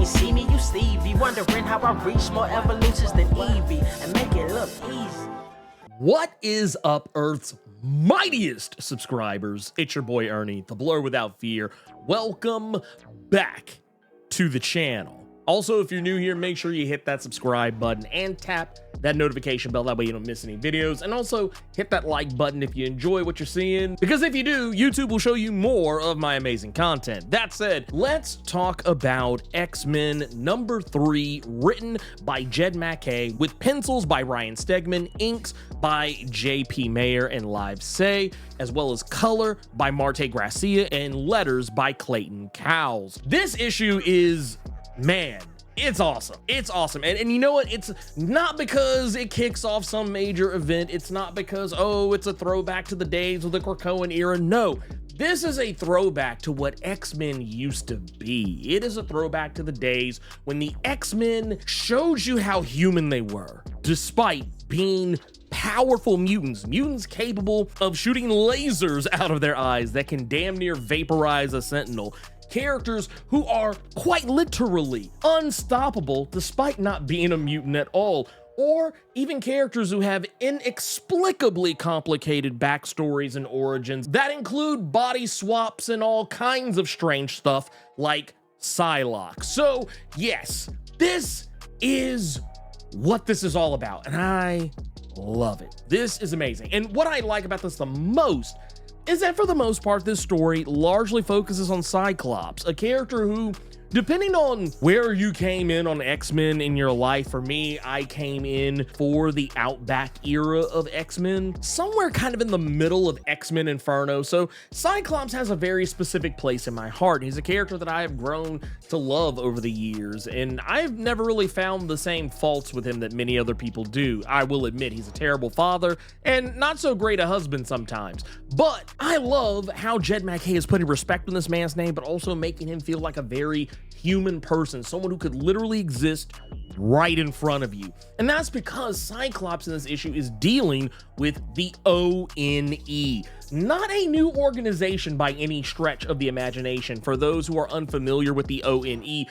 ain't see me, you Stevie. Wondering how I reach more evolutions than Evie and make it look easy. What is up, Earth's mightiest subscribers? It's your boy O.N.E, the Blerd without fear. Welcome back to the channel. Also, if you're new here, make sure you hit that subscribe button and tap that notification bell. That way you don't miss any videos. And also hit that like button if you enjoy what you're seeing, because if you do, YouTube will show you more of my amazing content. That said, let's talk about X-Men #3, written by Jed MacKay, with pencils by Ryan Stegman, inks by J.P. Mayer and Live Say, as well as color by Marte Gracia and letters by Clayton Cowles. This issue is, man, it's awesome. It's awesome. And you know what? It's not because it kicks off some major event. It's not because, oh, it's a throwback to the days of the Krakoan era. No, this is a throwback to what X-Men used to be. It is a throwback to the days when the X-Men showed you how human they were, despite being powerful mutants capable of shooting lasers out of their eyes that can damn near vaporize a sentinel. Characters who are quite literally unstoppable despite not being a mutant at all, or even characters who have inexplicably complicated backstories and origins that include body swaps and all kinds of strange stuff like Cyclops. So yes, this is what this is all about, and I love it. This is amazing. And what I like about this the most is that for the most part, this story largely focuses on Cyclops, a character who, depending on where you came in on X-Men in your life, for me, I came in for the Outback era of X-Men, somewhere kind of in the middle of X-Men Inferno. So Cyclops has a very specific place in my heart. He's a character that I have grown to love over the years, and I've never really found the same faults with him that many other people do. I will admit he's a terrible father and not so great a husband sometimes, but I love how Jed MacKay is putting respect on this man's name, but also making him feel like a very human person, someone who could literally exist right in front of you. And that's because Cyclops in this issue is dealing with the O.N.E, not a new organization by any stretch of the imagination. For those who are unfamiliar with the O.N.E,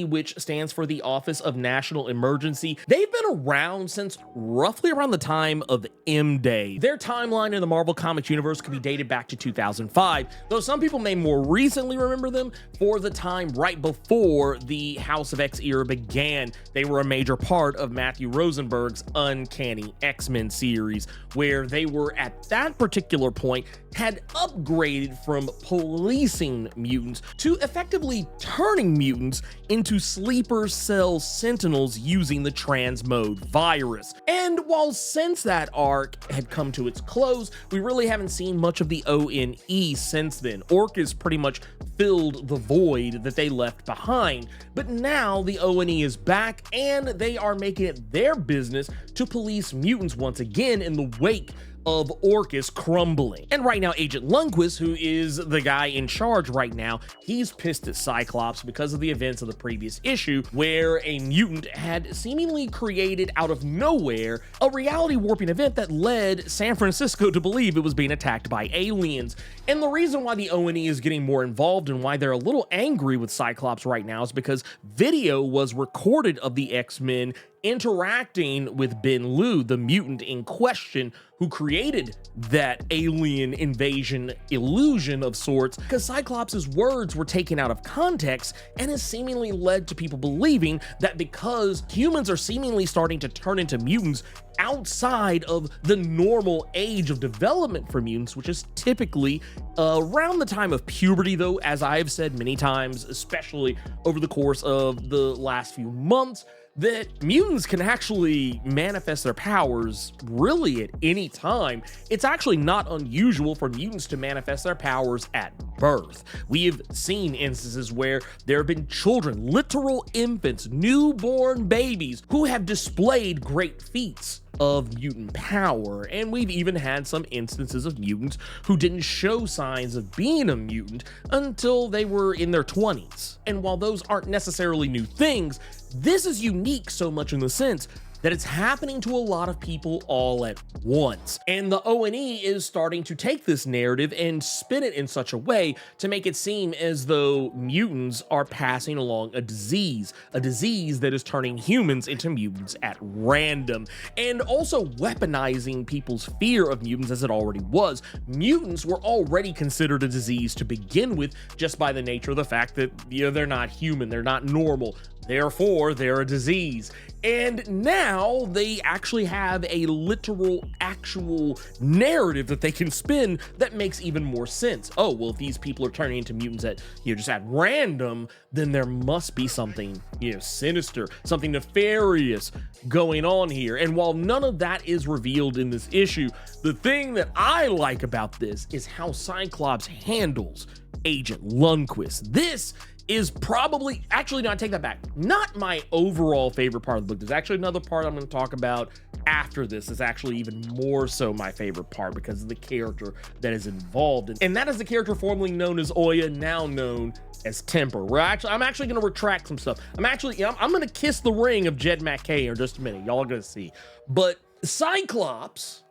which stands for the Office of National Emergency, they've been around since roughly around the time of M-Day. Their timeline in the Marvel Comics universe can be dated back to 2005, though some people may more recently remember them for the time right before the House of X era began. They were a major part of Matthew Rosenberg's Uncanny X-Men series, where they were at that particular point had upgraded from policing mutants to effectively turning mutants into sleeper cell sentinels using the transmode virus. And while since that arc had come to its close, we really haven't seen much of the O.N.E since then. Orchis pretty much filled the void that they left behind, but now the O.N.E is back and they are making it their business to police mutants once again in the wake of Orchis crumbling. And right now, Agent Lanquist, who is the guy in charge right now, he's pissed at Cyclops because of the events of the previous issue, where a mutant had seemingly created out of nowhere a reality warping event that led San Francisco to believe it was being attacked by aliens. And the reason why the O.N.E is getting more involved and why they're a little angry with Cyclops right now is because video was recorded of the X-Men interacting with Ben Liu, the mutant in question, who created that alien invasion illusion of sorts, because Cyclops' words were taken out of context and has seemingly led to people believing that because humans are seemingly starting to turn into mutants outside of the normal age of development for mutants, which is typically around the time of puberty, though, as I've said many times, especially over the course of the last few months, that mutants can actually manifest their powers really at any time. It's actually not unusual for mutants to manifest their powers at birth. We have seen instances where there have been children, literal infants, newborn babies, who have displayed great feats of mutant power, and we've even had some instances of mutants who didn't show signs of being a mutant until they were in their 20s. And while those aren't necessarily new things, this is unique so much in the sense that it's happening to a lot of people all at once. And the O.N.E is starting to take this narrative and spin it in such a way to make it seem as though mutants are passing along a disease that is turning humans into mutants at random, and also weaponizing people's fear of mutants as it already was. Mutants were already considered a disease to begin with, just by the nature of the fact that, you know, they're not human, they're not normal, therefore they're a disease. And now they actually have a literal, actual narrative that they can spin that makes even more sense. Oh, well, if these people are turning into mutants at, you know, just at random, then there must be something, you know, sinister, something nefarious going on here. And while none of that is revealed in this issue, the thing that I like about this is how Cyclops handles Agent Lanquist. This is probably, actually, no, I take that back. Not my overall favorite part of the book. There's actually another part I'm going to talk about after this. It's actually even more so my favorite part because of the character that is involved. And that is the character formerly known as Oya, now known as Temper. I'm actually going to retract some stuff. I'm going to kiss the ring of Jed MacKay in just a minute. Y'all are going to see. But Cyclops,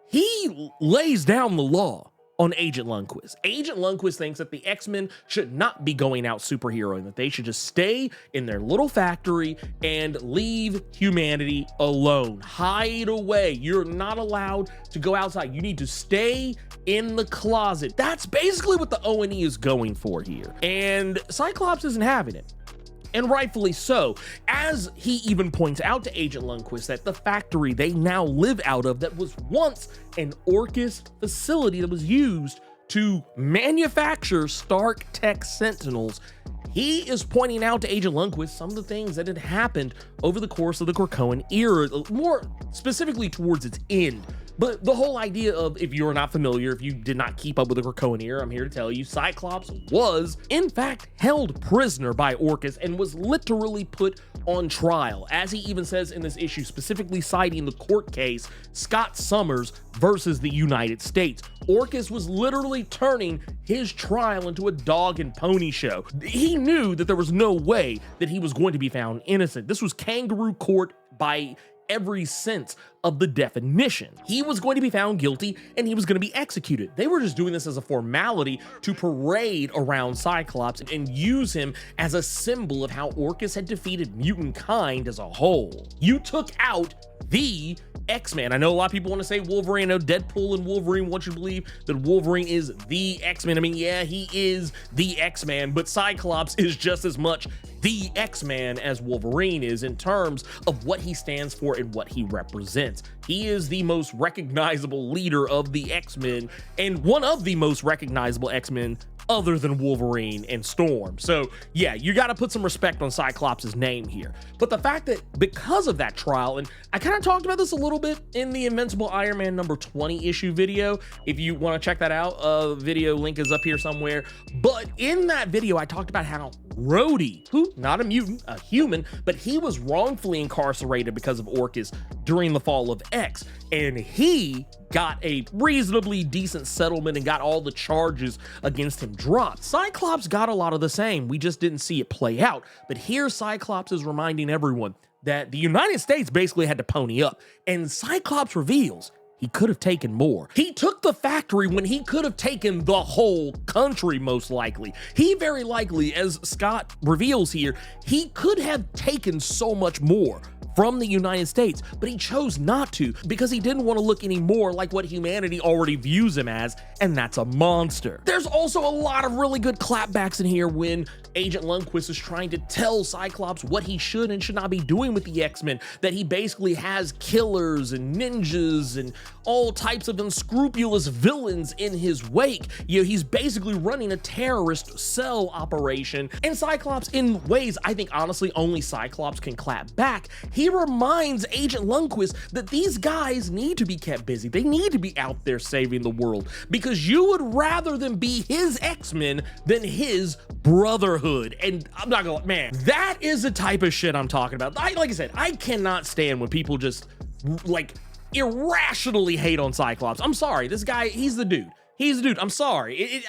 he lays down the law on Agent Lanquist. Agent Lanquist thinks that the X-Men should not be going out superheroing, that they should just stay in their little factory and leave humanity alone. Hide away. You're not allowed to go outside. You need to stay in the closet. That's basically what the O.N.E is going for here. And Cyclops isn't having it. And rightfully so, as he even points out to Agent Lanquist that the factory they now live out of that was once an Orchis facility that was used to manufacture Stark Tech Sentinels, he is pointing out to Agent Lanquist some of the things that had happened over the course of the Krakoan era, more specifically towards its end. But the whole idea of, if you're not familiar, if you did not keep up with the Krakoan era, I'm here to tell you, Cyclops was, in fact, held prisoner by Orchis and was literally put on trial, as he even says in this issue, specifically citing the court case Scott Summers versus the United States. Orchis was literally turning his trial into a dog and pony show. He knew that there was no way that he was going to be found innocent. This was kangaroo court by every sense of the definition. He was going to be found guilty and he was going to be executed. They were just doing this as a formality to parade around Cyclops and use him as a symbol of how Orchis had defeated mutant kind as a whole. You took out the X-Man. I know a lot of people want to say Wolverine. I know Deadpool and Wolverine want you to believe that Wolverine is the X-Man. I mean, yeah, he is the X-Man, but Cyclops is just as much the X-Man as Wolverine is in terms of what he stands for and what he represents. He is the most recognizable leader of the X-Men and one of the most recognizable X-Men other than Wolverine and Storm. So yeah, you got to put some respect on Cyclops' name here. But the fact that because of that trial, and I kind of talked about this a little bit in the Invincible Iron Man number 20 issue video, if you want to check that out, video link is up here somewhere. But in that video, I talked about how Rhodey, who, not a mutant, a human, but he was wrongfully incarcerated because of Orchis during the fall of X, and he got a reasonably decent settlement and got all the charges against him dropped. Cyclops got a lot of the same. We just didn't see it play out. But here Cyclops is reminding everyone that the United States basically had to pony up, and Cyclops reveals he could have taken more. He took the factory when he could have taken the whole country, most likely. He very likely, as Scott reveals here, he could have taken so much more from the United States, but he chose not to because he didn't want to look any more like what humanity already views him as, and that's a monster. There's also a lot of really good clapbacks in here when Agent Lanquist is trying to tell Cyclops what he should and should not be doing with the X-Men, that he basically has killers and ninjas and all types of unscrupulous villains in his wake. You know, he's basically running a terrorist cell operation, and Cyclops, in ways I think honestly only Cyclops can clap back, he reminds Agent Lanquist that these guys need to be kept busy. They need to be out there saving the world because you would rather them be his X-Men than his brotherhood. And I'm not gonna, man, that is the type of shit I'm talking about. Like I said, I cannot stand when people just like irrationally hate on Cyclops. I'm sorry, this guy, he's the dude. He's the dude. I'm sorry.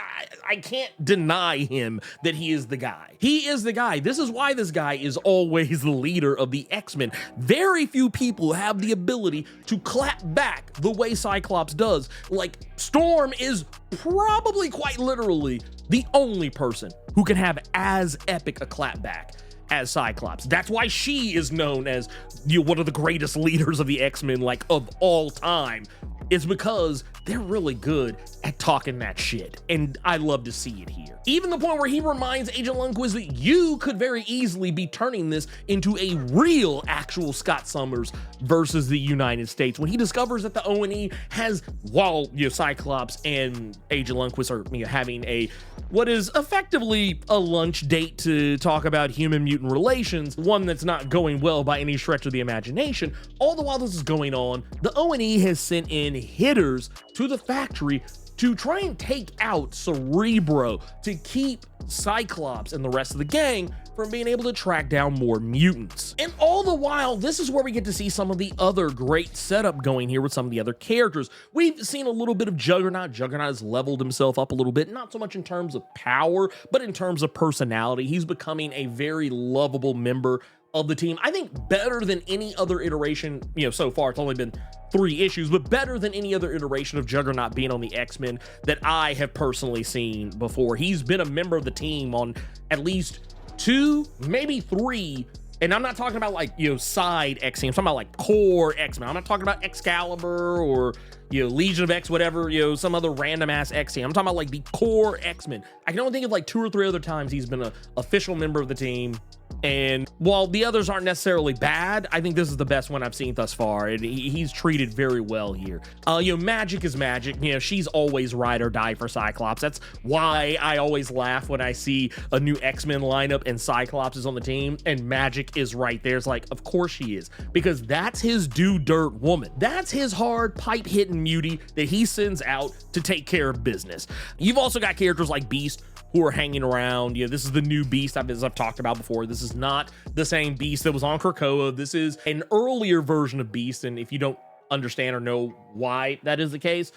I can't deny him that he is the guy. He is the guy. This is why this guy is always the leader of the X-Men. Very few people have the ability to clap back the way Cyclops does. Like, Storm is probably quite literally the only person who can have as epic a clapback as Cyclops. That's why she is known as, you know, one of the greatest leaders of the X-Men, like, of all time. It's because they're really good at talking that shit, and I love to see it here. Even the point where he reminds Agent Lanquist that you could very easily be turning this into a real actual Scott Summers versus the United States, when he discovers that the O.N.E has, while, you know, Cyclops and Agent Lanquist are, you know, having a what is effectively a lunch date to talk about human-mutant relations, one that's not going well by any stretch of the imagination. All the while this is going on, the O.N.E has sent in hitters to the factory to try and take out Cerebro to keep Cyclops and the rest of the gang from being able to track down more mutants. And all the while, this is where we get to see some of the other great setup going here with some of the other characters. We've seen a little bit of Juggernaut. Juggernaut has leveled himself up a little bit, not so much in terms of power, but in terms of personality. He's becoming a very lovable member of the team. I think better than any other iteration, you know, so far. It's only been 3 issues, but better than any other iteration of Juggernaut being on the X-Men that I have personally seen before. He's been a member of the team on at least 2, maybe 3, and I'm not talking about, like, you know, side X-Men. I'm talking about like core X-Men. I'm not talking about Excalibur or, you know, Legion of X, whatever, you know, some other random ass X-Men. I'm talking about like the core X-Men. I can only think of like 2 or 3 other times he's been an official member of the team. And while the others aren't necessarily bad, I think this is the best one I've seen thus far, and he's treated very well here. You know, Magic is Magic. You know, she's always ride or die for Cyclops. That's why I always laugh when I see a new X-Men lineup and Cyclops is on the team and Magic is right there. It's like, of course she is, because that's his do dirt woman. That's his hard pipe hitting mutie that he sends out to take care of business. You've also got characters like Beast who are hanging around. You know, this is the new Beast, as I've talked about before. This is not the same Beast that was on Krakoa. This is an earlier version of Beast, and if you don't understand or know why that is the case,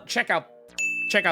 check out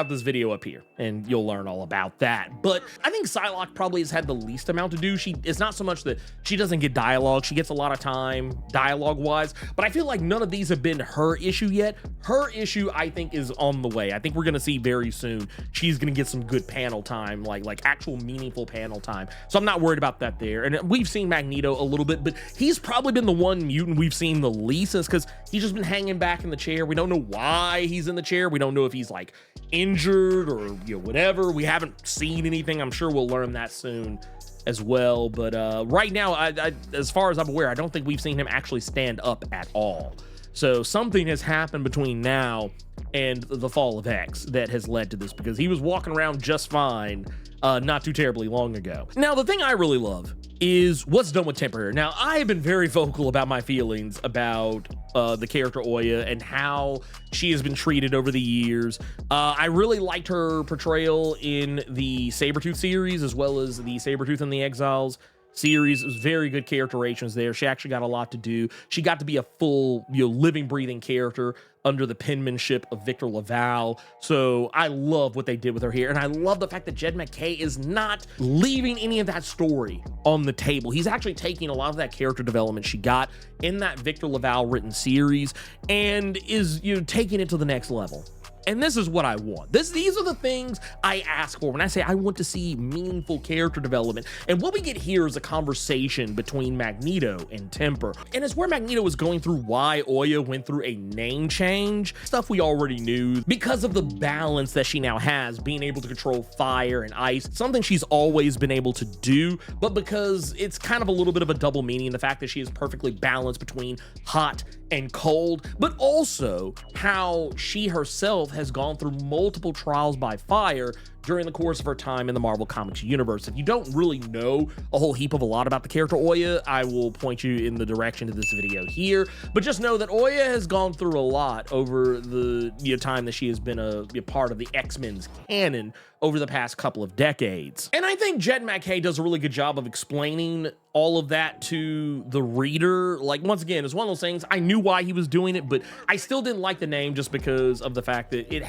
this video up here and you'll learn all about that. But I think Psylocke probably has had the least amount to do. It's not so much that she doesn't get dialogue. She gets a lot of time dialogue wise, but I feel like none of these have been her issue yet. Her issue, I think, is on the way. I think we're gonna see very soon she's gonna get some good panel time, like actual meaningful panel time. So I'm not worried about that there. And we've seen Magneto a little bit, but he's probably been the one mutant we've seen the least, because he's just been hanging back in the chair. We don't know why he's in the chair. We don't know if he's like injured or, you know, whatever. We haven't seen anything. I'm sure we'll learn that soon as well. But right now, I as far as I'm aware, I don't think we've seen him actually stand up at all. So something has happened between now and the fall of X that has led to this, because he was walking around just fine not too terribly long ago. Now, the thing I really love is what's done with Temporary. Now, I have been very vocal about my feelings about the character Oya and how she has been treated over the years. I really liked her portrayal in the Sabretooth series, as well as the Sabretooth and the Exiles series. It was very good characterizations there. She actually got a lot to do. She got to be a full, you know, living, breathing character under the penmanship of Victor Laval. So I love what they did with her here. And I love the fact that Jed MacKay is not leaving any of that story on the table. He's actually taking a lot of that character development she got in that Victor Laval written series and is, you know, taking it to the next level. And this is what I want. These are the things I ask for when I say I want to see meaningful character development. And what we get here is a conversation between Magneto and Temper. And it's where Magneto is going through why Oya went through a name change. Stuff we already knew, because of the balance that she now has, being able to control fire and ice, something she's always been able to do, but because it's kind of a little bit of a double meaning, the fact that she is perfectly balanced between hot and cold, but also how she herself has gone through multiple trials by fire during the course of her time in the Marvel Comics universe. If you don't really know a whole heap of a lot about the character Oya, I will point you in the direction of this video here, but just know that Oya has gone through a lot over the time that she has been a part of the X-Men's canon over the past couple of decades. And I think Jed MacKay does a really good job of explaining all of that to the reader. Like, once again, it's one of those things, I knew why he was doing it, but I still didn't like the name just because of the fact that it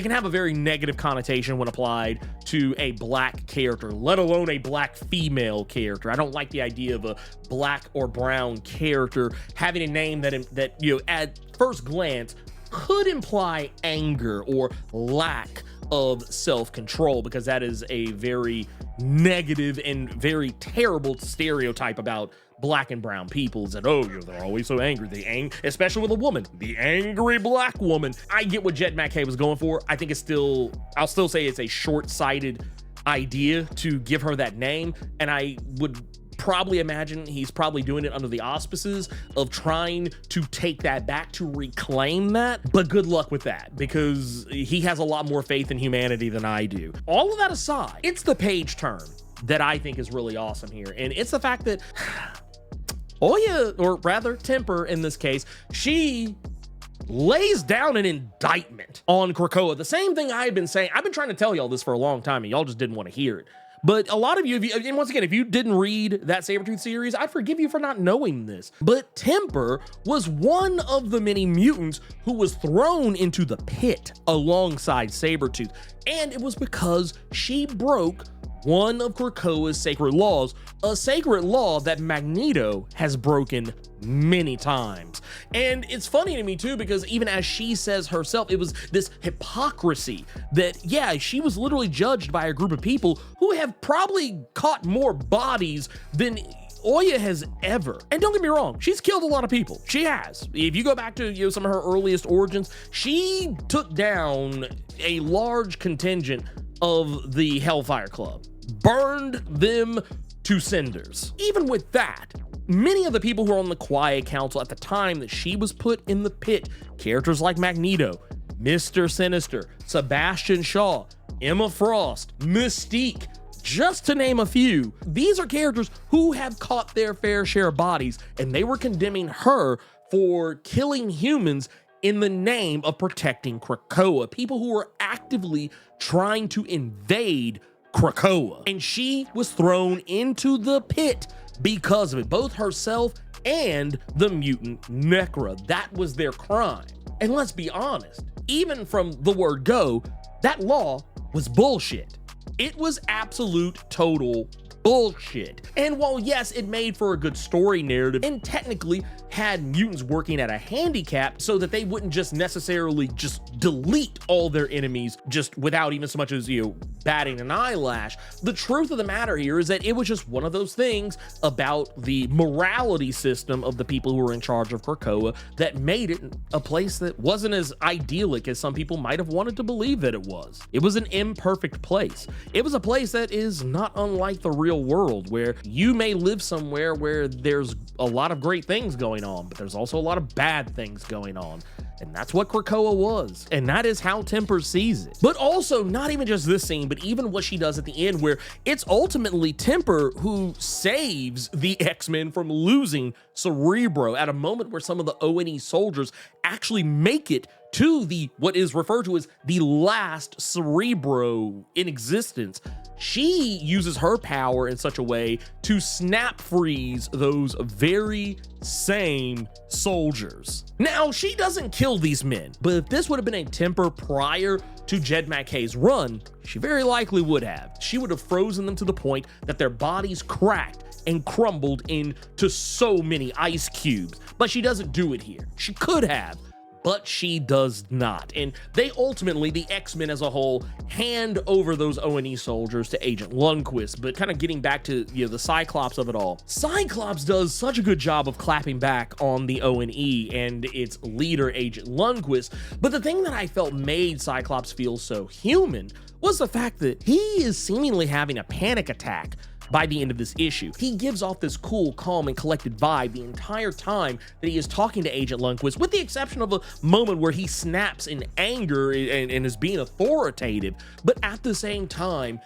can have a very negative connotation when applied to a black character, let alone a black female character. I don't like the idea of a black or brown character having a name that at first glance could imply anger or lack of self-control, because that is a very negative and very terrible stereotype about black and brown peoples, that they're always so angry, especially with a woman, the angry black woman. I get what Jed MacKay was going for. I think I'll still say it's a short-sighted idea to give her that name, and I would probably imagine he's probably doing it under the auspices of trying to take that back, to reclaim that. But good luck with that, because he has a lot more faith in humanity than I do. All of that aside, it's the page turn that I think is really awesome here, and it's the fact that Oya, or rather Temper in this case, she lays down an indictment on Krakoa. The same thing I've been saying. I've been trying to tell y'all this for a long time, and y'all just didn't want to hear it. But a lot of you, and once again, if you didn't read that Sabretooth series, I'd forgive you for not knowing this. But Temper was one of the many mutants who was thrown into the pit alongside Sabretooth. And it was because she broke one of Krakoa's sacred laws, a sacred law that Magneto has broken many times. And it's funny to me too, because even as she says herself, it was this hypocrisy that, yeah, she was literally judged by a group of people who have probably caught more bodies than Oya has ever. And don't get me wrong, she's killed a lot of people. She has. If you go back to some of her earliest origins, she took down a large contingent of the Hellfire Club, burned them to cinders. Even with that, many of the people who were on the Quiet Council at the time that she was put in the pit, characters like Magneto, Mr. Sinister, Sebastian Shaw, Emma Frost, Mystique, just to name a few, these are characters who have caught their fair share of bodies, and they were condemning her for killing humans in the name of protecting Krakoa, people who were actively trying to invade Krakoa. And she was thrown into the pit because of it, both herself and the mutant Necra. That was their crime. And let's be honest, even from the word go, that law was bullshit. It was absolute total bullshit. And while yes, it made for a good story narrative and technically had mutants working at a handicap so that they wouldn't just necessarily just delete all their enemies just without even so much as, batting an eyelash, the truth of the matter here is that it was just one of those things about the morality system of the people who were in charge of Krakoa that made it a place that wasn't as idyllic as some people might have wanted to believe that it was. It was an imperfect place. It was a place that is not unlike the real world, where you may live somewhere where there's a lot of great things going on, but there's also a lot of bad things going on. And that's what Krakoa was. And that is how Temper sees it. But also, not even just this scene, but even what she does at the end, where it's ultimately Temper who saves the X-Men from losing Cerebro at a moment where some of the O.N.E soldiers actually make it to what is referred to as the last Cerebro in existence. She uses her power in such a way to snap freeze those very same soldiers. Now, she doesn't kill these men, but if this would have been a Temper prior to Jed MacKay's run, she very likely would have. She would have frozen them to the point that their bodies cracked and crumbled into so many ice cubes. But she doesn't do it here. She could have, but she does not. And they ultimately, the X-Men as a whole, hand over those O.N.E soldiers to Agent Lanquist. But kind of getting back to the Cyclops of it all, Cyclops does such a good job of clapping back on the O.N.E and its leader, Agent Lanquist. But the thing that I felt made Cyclops feel so human was the fact that he is seemingly having a panic attack by the end of this issue. He gives off this cool, calm, and collected vibe the entire time that he is talking to Agent Lanquist, with the exception of a moment where he snaps in anger and is being authoritative. But at the same time,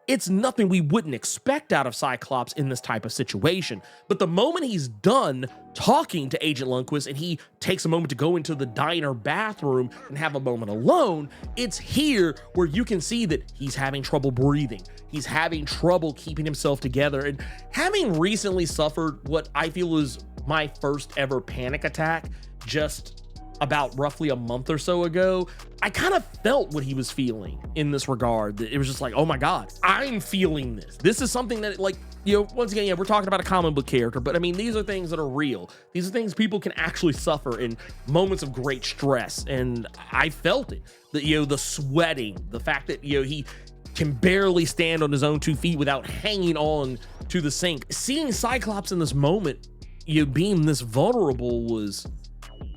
it's nothing we wouldn't expect out of Cyclops in this type of situation. But the moment he's done talking to Agent Lanquist and he takes a moment to go into the diner bathroom and have a moment alone, it's here where you can see that he's having trouble breathing. He's having trouble keeping himself together. And having recently suffered what I feel is my first ever panic attack just about roughly a month or so ago, I kind of felt what he was feeling in this regard. It was just like, oh my God, I'm feeling this. This is something that, like, you know, once again, yeah, we're talking about a comic book character, but I mean, these are things that are real. These are things people can actually suffer in moments of great stress. And I felt it. The sweating, the fact that, he can barely stand on his own 2 feet without hanging on to the sink. Seeing Cyclops in this moment, being this vulnerable was,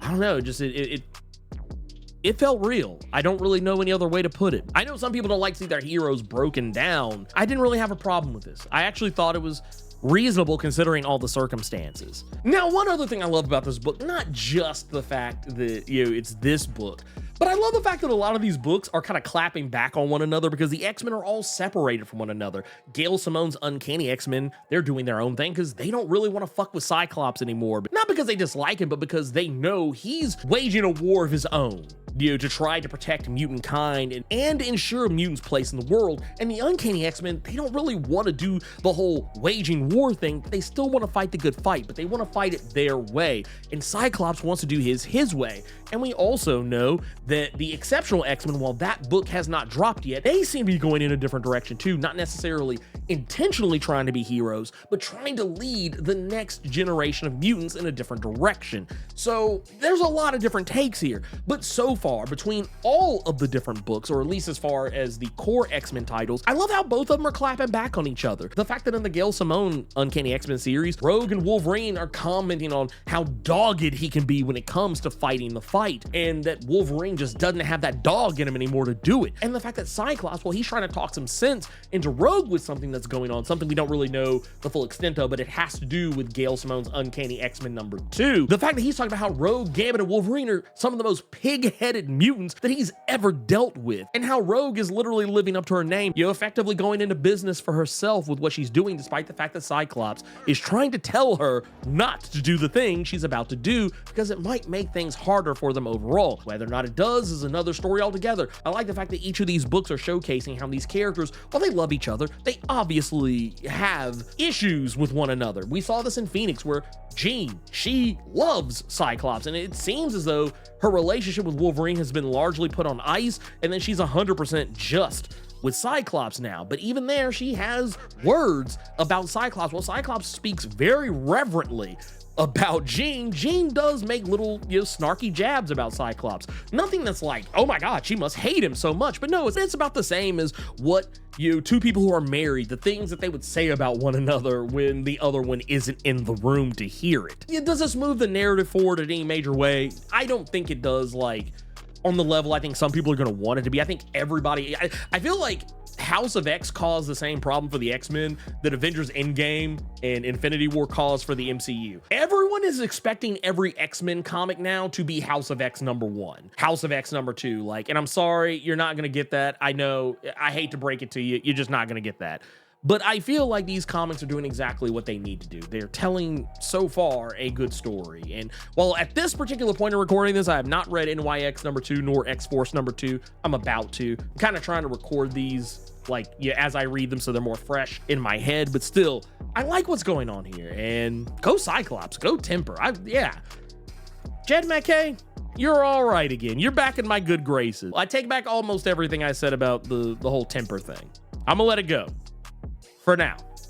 I don't know, just it felt real. I don't really know any other way to put it. I know some people don't like to see their heroes broken down. I didn't really have a problem with this. I actually thought it was reasonable considering all the circumstances. Now, one other thing I love about this book, not just the fact that, it's this book, but I love the fact that a lot of these books are kind of clapping back on one another because the X-Men are all separated from one another. Gail Simone's Uncanny X-Men, they're doing their own thing because they don't really want to fuck with Cyclops anymore. But not because they dislike him, but because they know he's waging a war of his own, to try to protect mutant kind and ensure mutants' place in the world. And the Uncanny X-Men, they don't really want to do the whole waging war thing. They still want to fight the good fight, but they want to fight it their way. And Cyclops wants to do his way. And we also know that the Exceptional X-Men, while that book has not dropped yet, they seem to be going in a different direction too, not necessarily intentionally trying to be heroes, but trying to lead the next generation of mutants in a different direction. So there's a lot of different takes here, but so far, between all of the different books, or at least as far as the core X-Men titles, I love how both of them are clapping back on each other. The fact that in the Gail Simone Uncanny X-Men series, Rogue and Wolverine are commenting on how dogged he can be when it comes to fighting the fight, and that Wolverine just doesn't have that dog in him anymore to do it. And the fact that Cyclops, well, he's trying to talk some sense into Rogue with something that's going on, something we don't really know the full extent of, but it has to do with Gail Simone's Uncanny X-Men #2. The fact that he's talking about how Rogue, Gambit, and Wolverine are some of the most pig-headed mutants that he's ever dealt with, and how Rogue is literally living up to her name, effectively going into business for herself with what she's doing, despite the fact that Cyclops is trying to tell her not to do the thing she's about to do because it might make things harder for them overall. Whether or not it does is another story altogether. I like the fact that each of these books are showcasing how these characters, while they love each other, they obviously have issues with one another. We saw this in Phoenix, where Jean, she loves Cyclops, and it seems as though her relationship with Wolverine has been largely put on ice, and then she's 100% just with Cyclops now. But even there, she has words about Cyclops. Well, Cyclops speaks very reverently about Jean. Jean does make little, snarky jabs about Cyclops. Nothing that's like, oh my God, she must hate him so much. But no, it's about the same as what two people who are married, the things that they would say about one another when the other one isn't in the room to hear it. Does this move the narrative forward in any major way? I don't think it does, like, on the level I think some people are going to want it to be. I think everybody, I feel like House of X caused the same problem for the X-Men that Avengers Endgame and Infinity War caused for the MCU. Everyone is expecting every X-Men comic now to be House of X #1, House of X #2, like, and I'm sorry, you're not going to get that. I know, I hate to break it to you, you're just not going to get that. But I feel like these comics are doing exactly what they need to do. They're telling, so far, a good story. And while at this particular point of recording this, I have not read NYX #2 nor X-Force #2. I'm about to. I'm kind of trying to record these, like, as I read them so they're more fresh in my head. But still, I like what's going on here. And go Cyclops, go Temper. Jed McKay, you're all right again. You're back in my good graces. I take back almost everything I said about the whole Temper thing. I'm gonna let it go. For now.